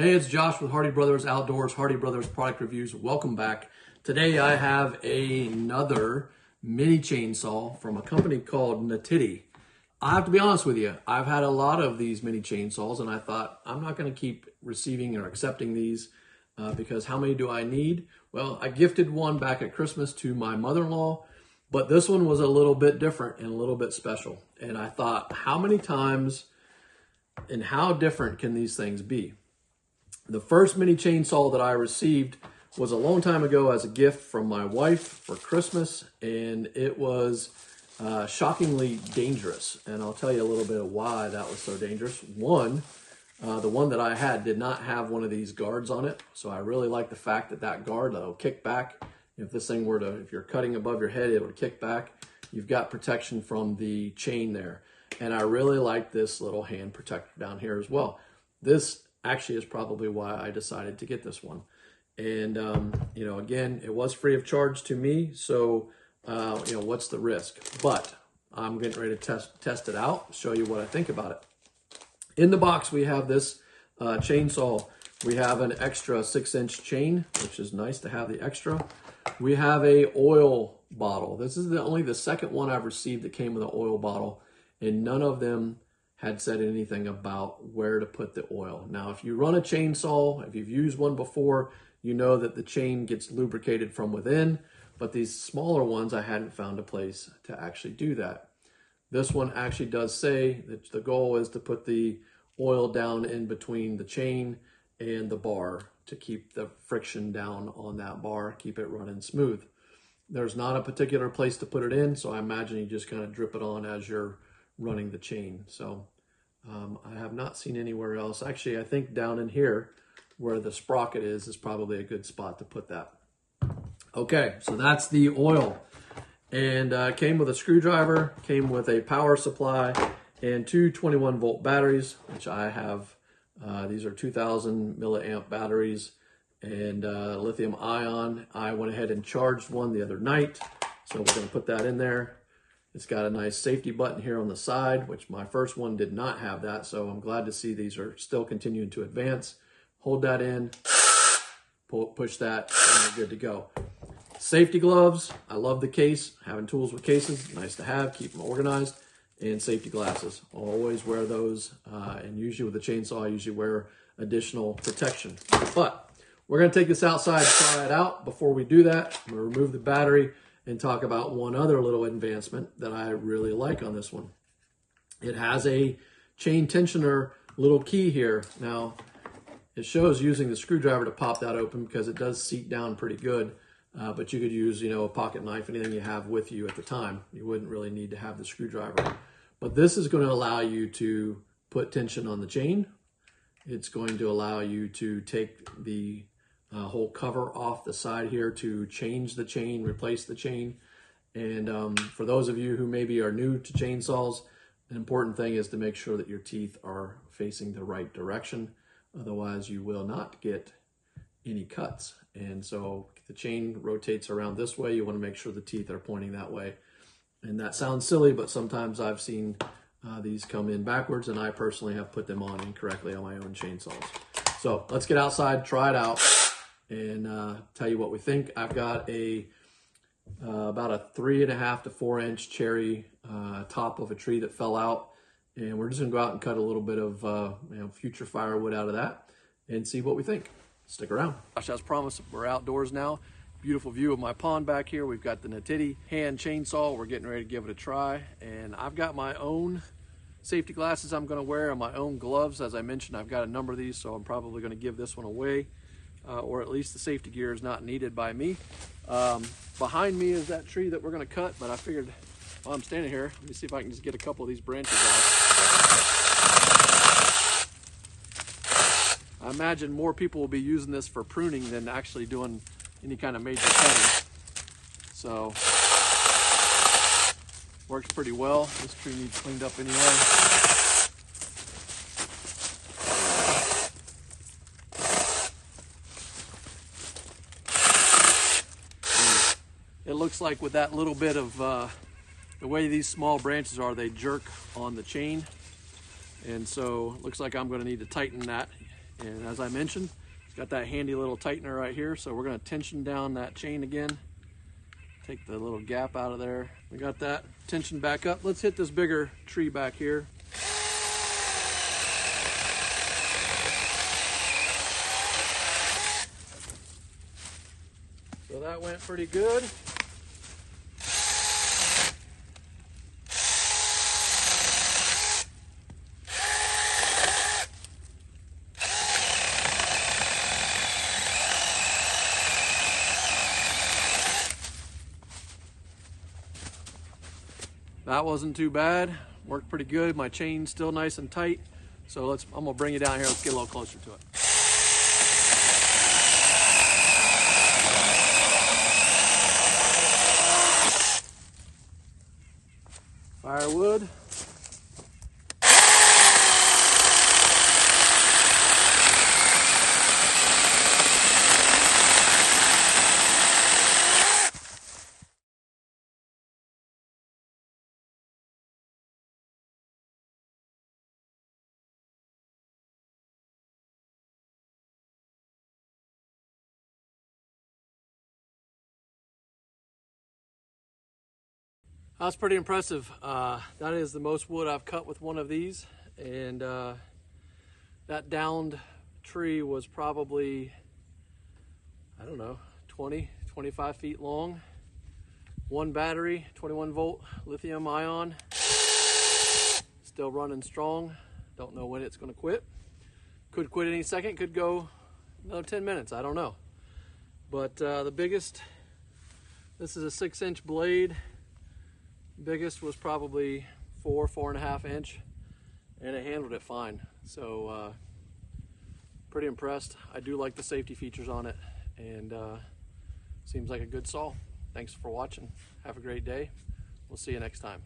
Hey, it's Josh with Hardy Brothers Outdoors, Hardy Brothers Product Reviews. Welcome back. Today I have another mini chainsaw from a company called NaTiddy. I have to be honest with you, I've had a lot of these mini chainsaws and I thought I'm not going to keep receiving or accepting these because how many do I need? Well, I gifted one back at Christmas to my mother-in-law, but this one was a little bit different and a little bit special. And I thought, how many times and how different can these things be? The first mini chainsaw that I received was a long time ago as a gift from my wife for Christmas, and it was shockingly dangerous. And I'll tell you a little bit of why that was so dangerous. One, the one that I had did not have one of these guards on it, so I really like the fact that that guard will kick back. If this thing were to, if you're cutting above your head, it would kick back. You've got protection from the chain there. And I really like this little hand protector down here as well. This actually is probably why I decided to get this one. And, you know, again, it was free of charge to me. So, you know, what's the risk? But I'm getting ready to test it out, show you what I think about it. In the box, we have this chainsaw. We have an extra 6-inch chain, which is nice to have the extra. We have a oil bottle. This is only the second one I've received that came with an oil bottle, and none of them had said anything about where to put the oil. Now, if you run a chainsaw, if you've used one before, you know that the chain gets lubricated from within, but these smaller ones, I hadn't found a place to actually do that. This one actually does say that the goal is to put the oil down in between the chain and the bar to keep the friction down on that bar, keep it running smooth. There's not a particular place to put it in, so I imagine you just kind of drip it on as you're running the chain. So I have not seen anywhere else. Actually, I think down in here where the sprocket is probably a good spot to put that. Okay, so that's the oil. And came with a screwdriver, came with a power supply, and two 21-volt batteries, which I have. These are 2,000 milliamp batteries and lithium ion. I went ahead and charged one the other night, so we're going to put that in there. It's got a nice safety button here on the side, which my first one did not have that, so I'm glad to see these are still continuing to advance. Hold that in, push that, and you're good to go. Safety gloves, I love the case. Having tools with cases, nice to have, keep them organized. And safety glasses, always wear those. And usually with the chainsaw, I usually wear additional protection. But we're gonna take this outside and try it out. Before we do that, I'm gonna remove the battery and talk about one other little advancement that I really like on this one. It has a chain tensioner little key here. Now, it shows using the screwdriver to pop that open because it does seat down pretty good. But you could use, you know, a pocket knife, anything you have with you at the time. You wouldn't really need to have the screwdriver. But this is going to allow you to put tension on the chain. It's going to allow you to take the whole cover off the side here to change the chain, replace the chain. And for those of you who maybe are new to chainsaws, an important thing is to make sure that your teeth are facing the right direction. Otherwise, you will not get any cuts. And so the chain rotates around this way. You want to make sure the teeth are pointing that way. And that sounds silly, but sometimes I've seen these come in backwards, and I personally have put them on incorrectly on my own chainsaws. So let's get outside, try it out, and tell you what we think. I've got a about a 3.5 to 4 inch cherry top of a tree that fell out, and we're just gonna go out and cut a little bit of you know, future firewood out of that and see what we think. Stick around. As promised, we're outdoors now. Beautiful view of my pond back here. We've got the NaTiddy hand chainsaw. We're getting ready to give it a try. And I've got my own safety glasses I'm gonna wear and my own gloves. As I mentioned, I've got a number of these, so I'm probably gonna give this one away, or at least the safety gear is not needed by me. Behind me is that tree that we're gonna cut, but I figured while I'm standing here, let me see if I can just get a couple of these branches off. I imagine more people will be using this for pruning than actually doing any kind of major cutting. So, works pretty well. This tree needs cleaned up anyway. And it looks like with that little bit of, the way these small branches are, they jerk on the chain. And so, it looks like I'm gonna need to tighten that And as I mentioned, it's got that handy little tightener right here. So we're gonna tension down that chain again. Take the little gap out of there. We got that tension back up. Let's hit this bigger tree back here. So that went pretty good. That wasn't too bad. Worked pretty good. My chain's still nice and tight. So I'm gonna bring you down here. Let's get a little closer to it. Firewood. That's pretty impressive. That is the most wood I've cut with one of these, and that downed tree was probably, I don't know, 20, 25 feet long. One battery, 21 volt lithium ion, still running strong. Don't know when it's gonna quit. Could quit any second, could go another 10 minutes, I don't know. But the biggest, this is a 6-inch blade. Biggest was probably 4.5 inch, and it handled it fine. So pretty impressed. I do like the safety features on it, and seems like a good saw. Thanks for watching. Have a great day. We'll see you next time.